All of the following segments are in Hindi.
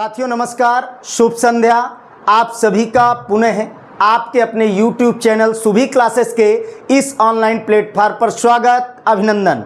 साथियों नमस्कार, शुभ संध्या। आप सभी का पुनः आपके अपने YouTube चैनल सुभी क्लासेस के इस ऑनलाइन प्लेटफॉर्म पर स्वागत, अभिनंदन।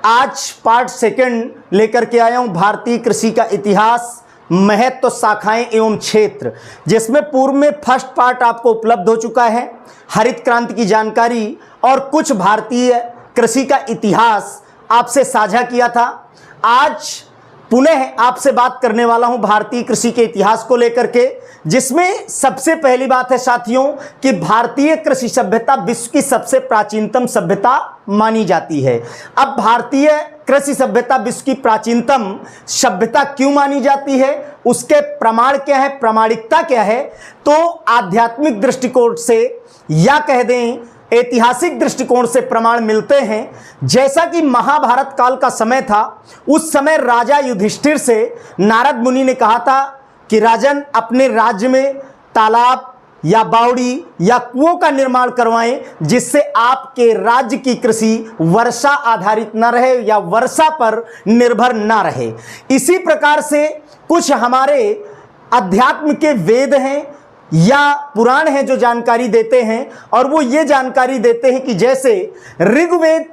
आज पार्ट सेकंड लेकर के आया हूं भारतीय कृषि का इतिहास, महत्व, शाखाएं एवं क्षेत्र, जिसमें पूर्व में फर्स्ट पार्ट आपको उपलब्ध हो चुका है, हरित क्रांति की जानकारी और कुछ भारतीय कृषि का इतिहास आपसे साझा किया था। आज पुनः आपसे बात करने वाला हूं भारतीय कृषि के इतिहास को लेकर के, जिसमें सबसे पहली बात है साथियों कि भारतीय कृषि सभ्यता विश्व की सबसे प्राचीनतम सभ्यता मानी जाती है। अब भारतीय कृषि सभ्यता विश्व की प्राचीनतम सभ्यता क्यों मानी जाती है, उसके प्रमाण क्या है, प्रामाणिकता क्या है, तो आध्यात्मिक दृष्टिकोण से या कह दें ऐतिहासिक दृष्टिकोण से प्रमाण मिलते हैं। जैसा कि महाभारत काल का समय था, उस समय राजा युधिष्ठिर से नारद मुनि ने कहा था कि राजन, अपने राज्य में तालाब या बावड़ी या कुओं का निर्माण करवाएं, जिससे आपके राज्य की कृषि वर्षा आधारित न रहे या वर्षा पर निर्भर न रहे। इसी प्रकार से कुछ हमारे अध्यात्म के वेद हैं या पुराण हैं जो जानकारी देते हैं, और वो ये जानकारी देते हैं कि जैसे ऋग्वेद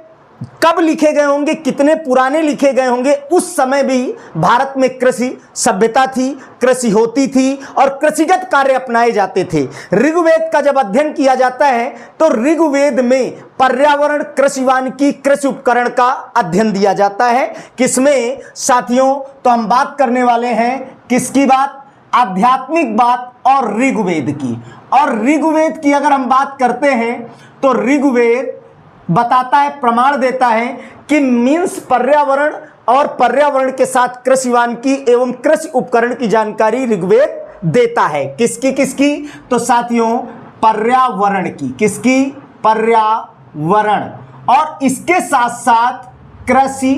कब लिखे गए होंगे, कितने पुराने लिखे गए होंगे, उस समय भी भारत में कृषि सभ्यता थी, कृषि होती थी और कृषिगत कार्य अपनाए जाते थे। ऋग्वेद का जब अध्ययन किया जाता है तो ऋग्वेद में पर्यावरण, कृषि वानिकी, कृषि उपकरण का अध्ययन दिया जाता है। किसमें साथियों, तो हम बात करने वाले हैं किसकी बात, आध्यात्मिक बात और ऋग्वेद की। और ऋग्वेद की अगर हम बात करते हैं तो ऋग्वेद बताता है, प्रमाण देता है कि मीन्स पर्यावरण और पर्यावरण के साथ कृषि वानिकी एवं कृषि उपकरण की जानकारी ऋग्वेद देता है। किसकी तो साथियों पर्यावरण की, किसकी, पर्यावरण, और इसके साथ साथ कृषि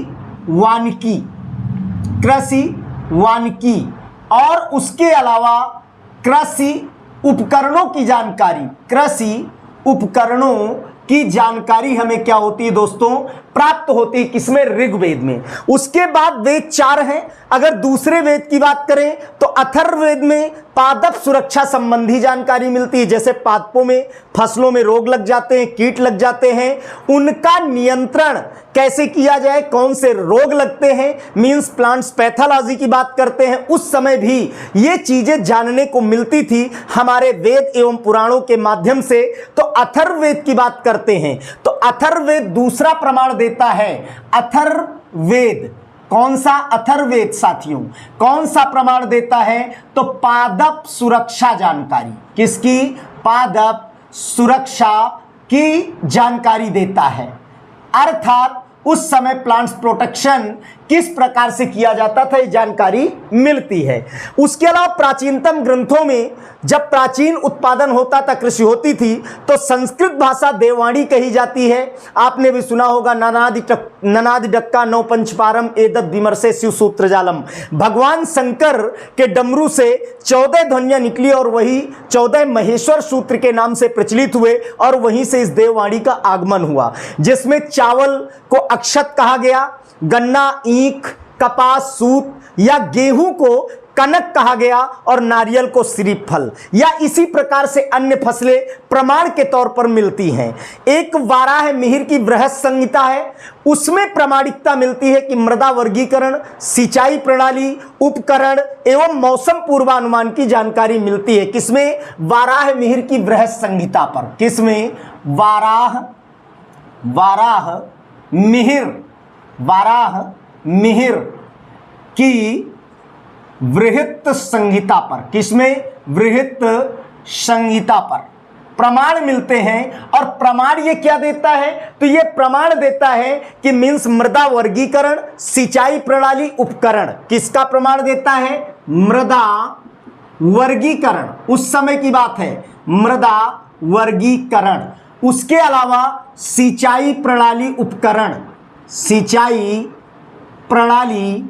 वानिकी और उसके अलावा कृषि उपकरणों की जानकारी, कृषि उपकरणों की जानकारी हमें क्या होती है दोस्तों, प्राप्त होती है किसमें, ऋग्वेद में। उसके बाद वेद 4 हैं। अगर दूसरे वेद की बात करें तो अथर्ववेद में पादप सुरक्षा संबंधी जानकारी मिलती है, जैसे पादपों में, फसलों में रोग लग जाते हैं, कीट लग जाते हैं, उनका नियंत्रण कैसे किया जाए, कौन से रोग लगते हैं, मींस प्लांट्स पैथोलॉजी की बात करते हैं, उस समय भी ये चीजें जानने को मिलती थी हमारे वेद एवं पुराणों के माध्यम से। तो अथर्ववेद की बात करते हैं तो अथर्ववेद दूसरा प्रमाण देता है। अथर्ववेद, कौन सा अथर्ववेद साथियों, कौन सा प्रमाण देता है, तो पादप सुरक्षा जानकारी, किसकी, पादप सुरक्षा की जानकारी देता है। अर्थात उस समय प्लांट्स प्रोटेक्शन किस प्रकार से किया जाता था, ये जानकारी मिलती है। उसके अलावा प्राचीनतम ग्रंथों में जब प्राचीन उत्पादन होता था, कृषि होती थी, तो संस्कृत भाषा देववाणी कही जाती है। आपने भी सुना होगा, ननादि डक्का नौ पंचपारम एदत विमर्शे शिव सूत्र जालम। भगवान शंकर के डमरू से 14 ध्वनियां निकली और वही 14 महेश्वर सूत्र के नाम से प्रचलित हुए और वहीं से इस देववाणी का आगमन हुआ, जिसमें चावल को अक्षत कहा गया, गन्ना ईख, कपास सूत या गेहूं को कनक कहा गया और नारियल को श्रीफल, या इसी प्रकार से अन्य फसलें प्रमाण के तौर पर मिलती हैं। एक वाराह मिहिर की बृहत संहिता है, उसमें प्रामाणिकता मिलती है कि मृदा वर्गीकरण, सिंचाई प्रणाली, उपकरण एवं मौसम पूर्वानुमान की जानकारी मिलती है। किसमें, वाराह मिहिर की बृहत संहिता पर। किसमें, वाराह मिहिर की वृहत संहिता पर, किसमें, वृहत संहिता पर प्रमाण मिलते हैं। और प्रमाण ये क्या देता है, तो ये प्रमाण देता है कि मीन्स मृदा वर्गीकरण, सिंचाई प्रणाली, उपकरण, किसका प्रमाण देता है, मृदा वर्गीकरण, उस समय की बात है, मृदा वर्गीकरण। उसके अलावा सिंचाई प्रणाली, उपकरण, सिंचाई प्रणाली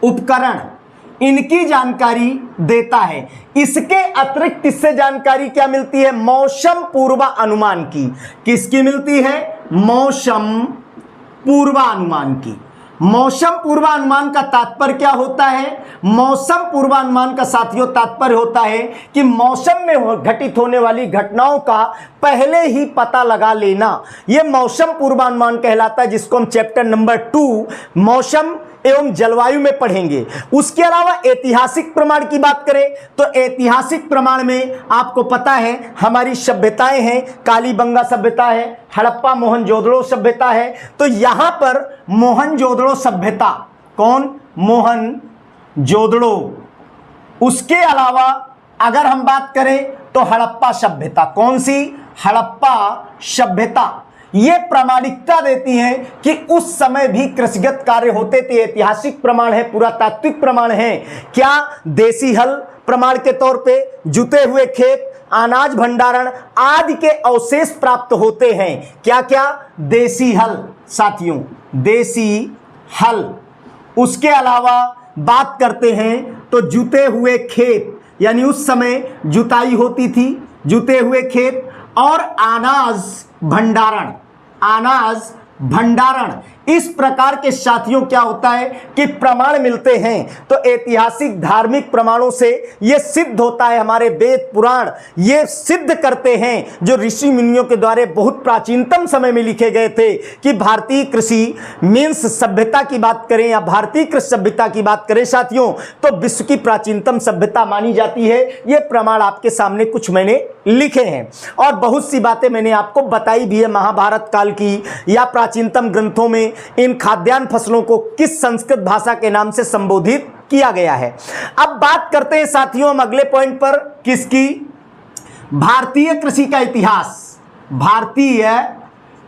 उपकरण, इनकी जानकारी देता है। इसके अतिरिक्त इससे जानकारी क्या मिलती है, मौसम पूर्वानुमान की। किसकी मिलती है, मौसम पूर्वानुमान की। मौसम पूर्वानुमान का तात्पर्य क्या होता है? मौसम पूर्वानुमान का साथियों तात्पर्य होता है कि मौसम में घटित होने वाली घटनाओं का पहले ही पता लगा लेना, यह मौसम पूर्वानुमान कहलाता है, जिसको हम चैप्टर नंबर 2 मौसम एवं जलवायु में पढ़ेंगे। उसके अलावा ऐतिहासिक प्रमाण की बात करें तो ऐतिहासिक प्रमाण में आपको पता है हमारी सभ्यताएं हैं, कालीबंगा सभ्यता है, हड़प्पा मोहनजोदड़ो सभ्यता है। तो यहां पर मोहनजोदड़ो सभ्यता, कौन? मोहनजोदड़ो। उसके अलावा अगर हम बात करें तो हड़प्पा सभ्यता, कौन सी? हड़प्पा सभ्यता। ये प्रामाणिकता देती हैं कि उस समय भी कृषिगत कार्य होते थे। ऐतिहासिक प्रमाण है, पुरातात्विक प्रमाण है। क्या? देसी हल प्रमाण के तौर पे, जुते हुए खेत, अनाज भंडारण आदि के अवशेष प्राप्त होते हैं। क्या क्या? देसी हल साथियों, देसी हल। उसके अलावा बात करते हैं तो जुते हुए खेत, यानी उस समय जुताई होती थी, जुते हुए खेत, और अनाज भंडारण, अनाज भंडारण। इस प्रकार के साथियों क्या होता है कि प्रमाण मिलते हैं। तो ऐतिहासिक धार्मिक प्रमाणों से यह सिद्ध होता है, हमारे वेद पुराण ये सिद्ध करते हैं, जो ऋषि मुनियों के द्वारा बहुत प्राचीनतम समय में लिखे गए थे, कि भारतीय कृषि मीन्स सभ्यता की बात करें या भारतीय कृषि सभ्यता की बात करें साथियों, तो विश्व की प्राचीनतम सभ्यता मानी जाती है। ये प्रमाण आपके सामने कुछ मैंने लिखे हैं, और बहुत सी बातें मैंने आपको बताई भी है महाभारत काल की या प्राचीनतम ग्रंथों में इन खाद्यान्न फसलों को किस संस्कृत भाषा के नाम से संबोधित किया गया है। अब बात करते हैं साथियों हम अगले पॉइंट पर, किसकी? भारतीय कृषि का इतिहास। भारतीय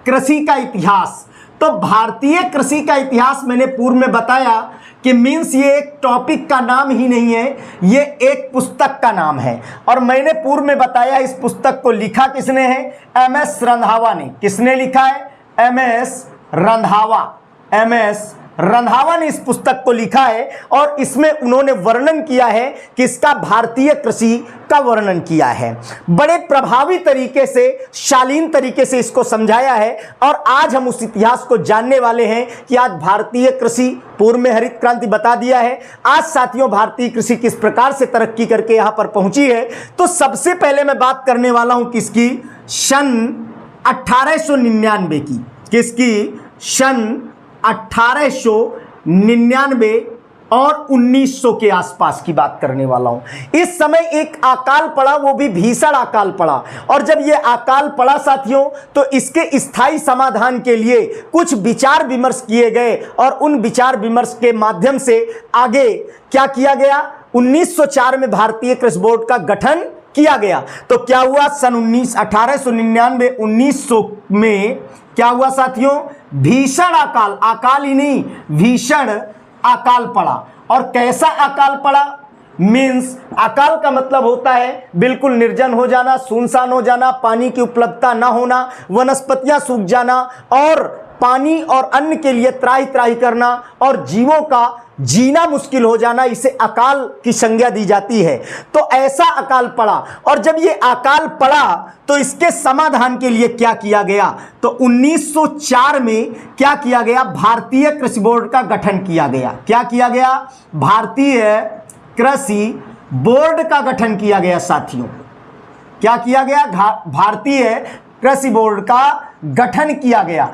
कृषि का इतिहास। तो भारतीय कृषि का इतिहास मैंने पूर्व में बताया कि मीन्स ये एक टॉपिक का नाम ही नहीं है, ये एक पुस्तक का नाम है। और मैंने पूर्व में बताया इस पुस्तक को लिखा किसने है? एमएस रंधावा ने। किसने लिखा है? एमएस रंधावा। एमएस रंधावा ने इस पुस्तक को लिखा है, और इसमें उन्होंने वर्णन किया है, किसका? भारतीय कृषि का वर्णन किया है। बड़े प्रभावी तरीके से, शालीन तरीके से इसको समझाया है। और आज हम उस इतिहास को जानने वाले हैं कि आज भारतीय कृषि, पूर्व में हरित क्रांति बता दिया है, आज साथियों भारतीय कृषि किस प्रकार से तरक्की करके यहां पर पहुंची है। तो सबसे पहले मैं बात करने वाला हूं किसकी? सन 1899 की। किसकी? सन 1899 और 1900 के आसपास की बात करने वाला हूं। इस समय एक अकाल पड़ा, वो भी भीषण अकाल पड़ा। और जब ये अकाल पड़ा साथियों, तो इसके स्थायी समाधान के लिए कुछ विचार विमर्श किए गए, और उन विचार विमर्श के माध्यम से आगे क्या किया गया? 1904 में भारतीय कृषि बोर्ड का गठन किया गया। तो क्या हुआ? सन 1899 1900 में क्या हुआ साथियों? भीषण अकाल, अकाल ही नहीं भीषण अकाल पड़ा। और कैसा अकाल पड़ा? मीन्स अकाल का मतलब होता है बिल्कुल निर्जन हो जाना, सुनसान हो जाना, पानी की उपलब्धता ना होना, वनस्पतियां सूख जाना, और पानी और अन्न के लिए त्राही त्राही करना, और जीवों का जीना मुश्किल हो जाना, इसे अकाल की संज्ञा दी जाती है। तो ऐसा अकाल पड़ा, और जब ये अकाल पड़ा तो इसके समाधान के लिए क्या किया गया? तो 1904 में क्या किया गया? भारतीय कृषि बोर्ड का गठन किया गया। क्या किया गया? भारतीय कृषि बोर्ड का गठन किया गया साथियों। क्या किया गया? भारतीय कृषि बोर्ड का गठन किया गया।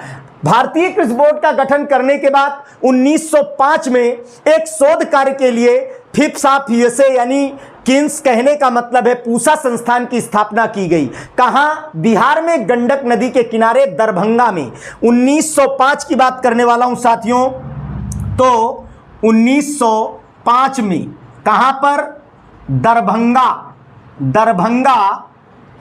भारतीय कृषि बोर्ड का गठन करने के बाद 1905 में एक शोध कार्य के लिए फिप्स ऑफ यूएसए यानी किन्स, कहने का मतलब है पूसा संस्थान की स्थापना की गई। कहाँ? बिहार में गंडक नदी के किनारे दरभंगा में। 1905 की बात करने वाला हूं साथियों। तो 1905 में कहां पर? दरभंगा। दरभंगा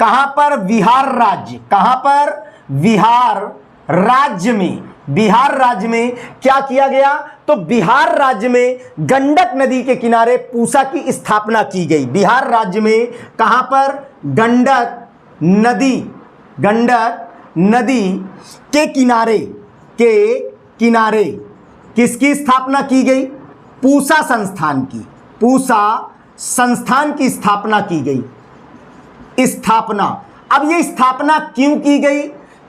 कहां पर? बिहार राज्य। कहां पर? बिहार राज्य में। बिहार राज्य में क्या किया गया? तो बिहार राज्य में गंडक नदी के किनारे पूसा की स्थापना की गई। बिहार राज्य में कहां पर? गंडक नदी, गंडक नदी के किनारे किसकी स्थापना की गई? पूसा संस्थान की। पूसा संस्थान की स्थापना की गई। स्थापना, अब ये स्थापना क्यों की गई?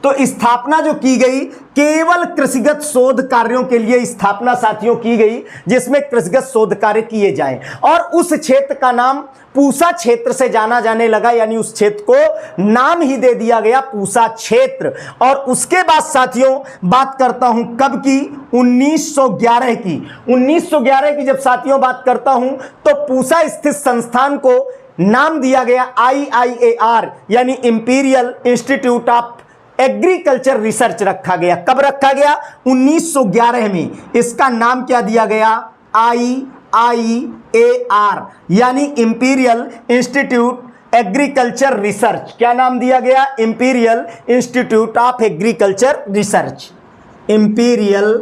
तो स्थापना जो की गई केवल कृषिगत शोध कार्यों के लिए स्थापना साथियों की गई, जिसमें कृषिगत शोध कार्य किए जाएं, और उस क्षेत्र का नाम पूसा क्षेत्र से जाना जाने लगा, यानी उस क्षेत्र को नाम ही दे दिया गया पूसा क्षेत्र। और उसके बाद साथियों बात करता हूं कब की, 1911 की। 1911 की जब साथियों बात करता हूं तो पूसा स्थित संस्थान को नाम दिया गया IIAR, यानी imperial institute of agriculture research रखा गया। कब रखा गया? 1911 में। इसका नाम क्या दिया गया? IIAR, यानी इंपीरियल इंस्टीट्यूट एग्रीकल्चर रिसर्च। क्या नाम दिया गया? Imperial institute of agriculture research. Imperial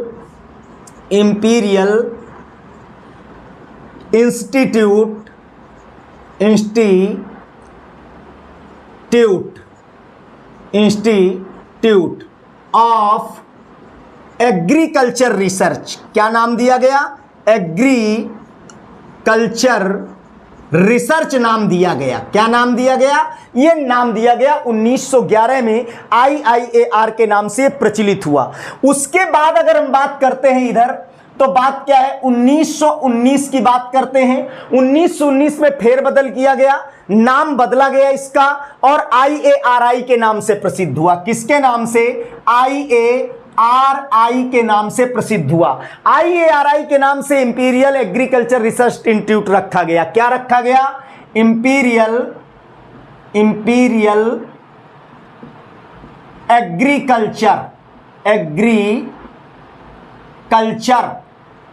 institute of agriculture research. क्या नाम दिया गया? एग्रीकल्चर रिसर्च नाम दिया गया। क्या नाम दिया गया? यह नाम दिया गया 1911 में IIAR के नाम से प्रचलित हुआ। उसके बाद अगर हम बात करते हैं इधर, तो बात क्या है? 1919 की बात करते हैं। 1919 में फेरबदल किया गया, नाम बदला गया इसका, और IARI के नाम से प्रसिद्ध हुआ। किसके नाम से? IARI के नाम से प्रसिद्ध हुआ। IARI के नाम से इंपीरियल एग्रीकल्चर रिसर्च इंस्टीट्यूट रखा गया। क्या रखा गया? इंपीरियल एग्रीकल्चर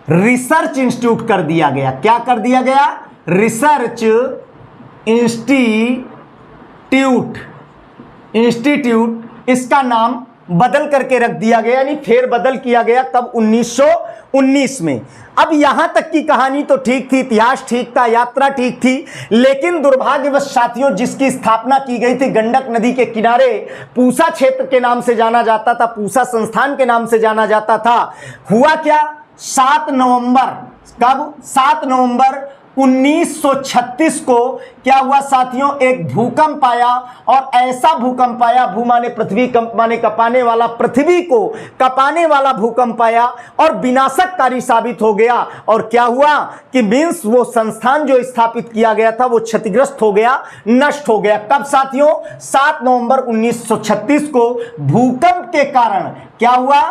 रिसर्च इंस्टीट्यूट कर दिया गया। क्या कर दिया गया? रिसर्च इंस्टीट्यूट इसका नाम बदल करके रख दिया गया, यानी फेर बदल किया गया। कब? 1919 में। अब यहां तक की कहानी तो ठीक थी, इतिहास ठीक था, यात्रा ठीक थी, लेकिन दुर्भाग्यवश साथियों जिसकी स्थापना की गई थी गंडक नदी के किनारे, पूसा क्षेत्र के नाम से जाना जाता था, पूसा संस्थान के नाम से जाना जाता था, हुआ क्या? 7 नवंबर, कब? 7 नवंबर 1936 को क्या हुआ साथियों? एक भूकंप आया, और ऐसा भूकंप आया, भू माने पृथ्वी, कंप माने कपाने वाला, पृथ्वी को कपाने वाला भूकंप आया और विनाशकारी साबित हो गया। और क्या हुआ कि मींस वो संस्थान जो स्थापित किया गया था वो क्षतिग्रस्त हो गया, नष्ट हो गया। कब साथियों? 7 नवंबर 1936 को भूकंप के कारण क्या हुआ?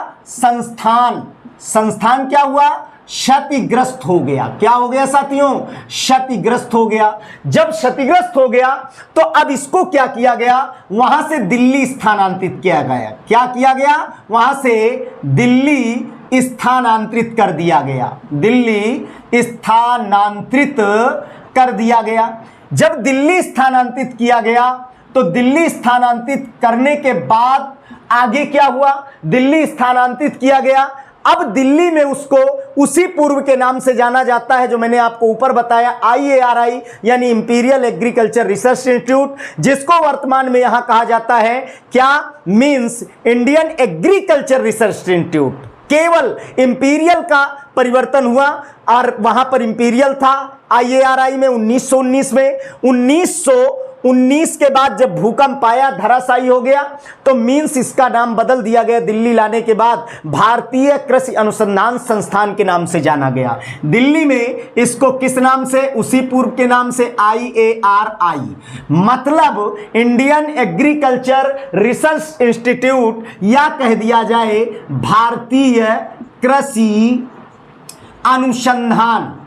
संस्थान क्या हुआ? क्षतिग्रस्त हो गया। क्या हो गया साथियों? क्षतिग्रस्त हो गया। जब क्षतिग्रस्त हो गया तो अब इसको क्या किया गया? वहां से दिल्ली स्थानांतरित किया गया। क्या किया गया? वहां से दिल्ली स्थानांतरित कर दिया गया। दिल्ली स्थानांतरित कर दिया गया। जब दिल्ली स्थानांतरित किया गया तो दिल्ली स्थानांतरित करने के बाद आगे क्या हुआ? दिल्ली स्थानांतरित किया गया। अब दिल्ली में उसको उसी पूर्व के नाम से जाना जाता है जो मैंने आपको ऊपर बताया, IARI, यानी इंपीरियल एग्रीकल्चर रिसर्च इंस्टीट्यूट, जिसको वर्तमान में यहां कहा जाता है क्या? Means Indian agriculture research institute. केवल इंपीरियल का परिवर्तन हुआ और वहां पर इंपीरियल था IARI में 1919 में। 1919 के बाद जब भूकंप आया, धराशायी हो गया, तो मींस इसका नाम बदल दिया गया। दिल्ली लाने के बाद भारतीय कृषि अनुसंधान संस्थान के नाम से जाना गया। दिल्ली में इसको किस नाम से? उसी पूर्व के नाम से IARI, मतलब इंडियन एग्रीकल्चर रिसर्च इंस्टीट्यूट, या कह दिया जाए भारतीय कृषि अनुसंधान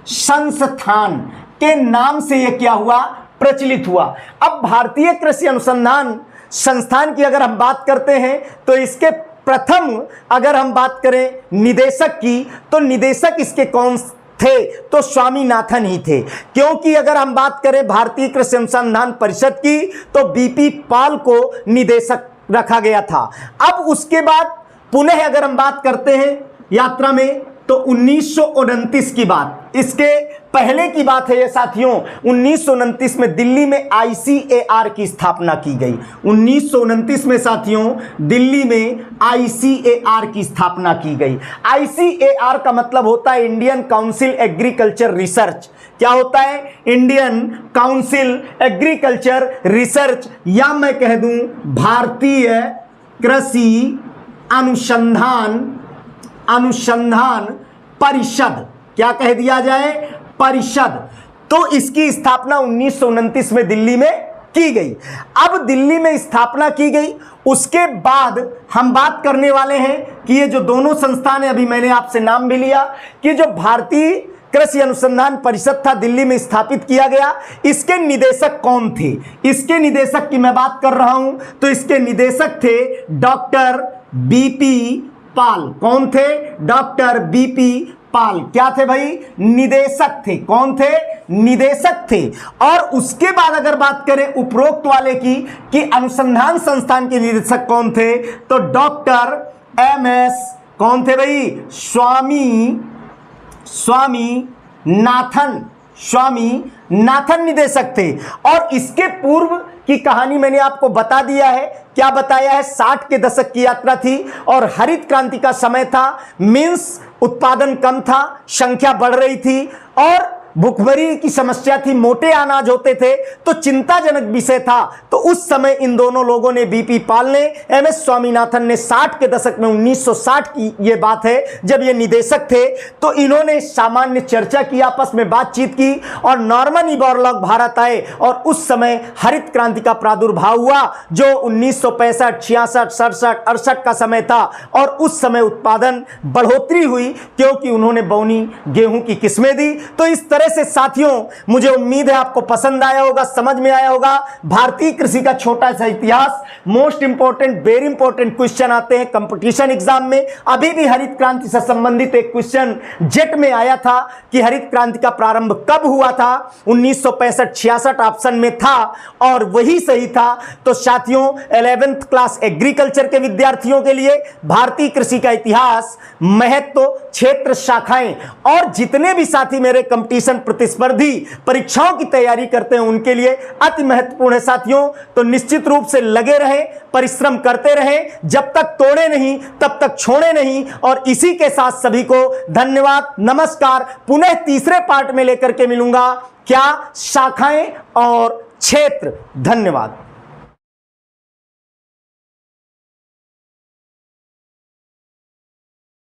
संस्थान के नाम से यह क्या हुआ? प्रचलित हुआ। अब भारतीय कृषि अनुसंधान संस्थान की अगर हम बात करते हैं तो इसके प्रथम अगर हम बात करें निदेशक की, तो निदेशक इसके कौन थे? तो स्वामीनाथन ही थे। क्योंकि अगर हम बात करें भारतीय कृषि अनुसंधान परिषद की तो BP पाल को निदेशक रखा गया था। अब उसके बाद पुनः अगर हम बात करते हैं यात्रा में तो 1929 की बात, इसके पहले की बात है ये साथियों। 1929 में दिल्ली में ICAR की स्थापना की गई। 1929 में साथियों दिल्ली में ICAR की स्थापना की गई। ICAR का मतलब होता है इंडियन काउंसिल एग्रीकल्चर रिसर्च। क्या होता है? इंडियन काउंसिल एग्रीकल्चर रिसर्च, या मैं कह दूं भारतीय कृषि अनुसंधान परिषद। क्या कह दिया जाए? परिषद। तो इसकी स्थापना 1929 में दिल्ली में की गई। अब दिल्ली में स्थापना की गई, उसके बाद हम बात करने वाले हैं कि ये जो दोनों संस्थान है, अभी मैंने आपसे नाम भी लिया, कि जो भारतीय कृषि अनुसंधान परिषद था दिल्ली में स्थापित किया गया, इसके निदेशक कौन थे? इसके निदेशक की मैं बात कर रहा हूं, तो इसके निदेशक थे डॉक्टर बीपी पाल। कौन थे? डॉक्टर बीपी पाल। क्या थे भाई? निदेशक थे। कौन थे? निदेशक थे। और उसके बाद अगर बात करें उपरोक्त वाले की कि अनुसंधान संस्थान के निदेशक कौन थे, तो डॉक्टर एमएस कौन थे भाई? स्वामीनाथन निदेशक थे। और इसके पूर्व की कहानी मैंने आपको बता दिया है। क्या बताया है? 60 के दशक की यात्रा थी और हरित क्रांति का समय था। मीन्स उत्पादन कम था, संख्या बढ़ रही थी और भूखमरी की समस्या थी, मोटे अनाज होते थे, तो चिंताजनक विषय था। तो उस समय इन दोनों लोगों ने, बीपी पाल ने, एमएस स्वामीनाथन ने 60 के दशक में, 1960 की ये बात है जब ये निदेशक थे, तो इन्होंने सामान्य चर्चा की, आपस में बातचीत की और नॉर्मन बोरलॉग भारत आए और उस समय हरित क्रांति का प्रादुर्भाव हुआ जो 1965, 66, 67, 68 का समय था। और उस समय उत्पादन बढ़ोतरी हुई क्योंकि उन्होंने बौनी गेहूं की किस्में दी। तो इस तरह से साथियों, मुझे उम्मीद है आपको पसंद आया होगा, समझ में आया होगा। भारतीय कृषि का छोटा सा इतिहास, most important, very important question आते हैं कंपटीशन एग्जाम में। अभी भी हरित क्रांति से संबंधित एक क्वेश्चन जेट में आया था कि हरित क्रांति का प्रारंभ कब हुआ था? 1965-66 ऑप्शन में था और वही सही था। तो साथियों, 11th क्लास एग्रीकल्चर के विद्यार्थियों के लिए भारतीय कृषि का इतिहास, महत्व, क्षेत्र, शाखाएं और जितने भी साथी मेरे कंपटीशन प्रतिस्पर्धी परीक्षाओं की तैयारी करते हैं उनके लिए अति महत्वपूर्ण है साथियों। तो निश्चित रूप से लगे रहें, परिश्रम करते रहें, जब तक तोड़े नहीं तब तक छोड़े नहीं। और इसी के साथ सभी को धन्यवाद, नमस्कार। पुनः तीसरे पार्ट में लेकर के मिलूंगा, क्या? शाखाएं और क्षेत्र। धन्यवाद।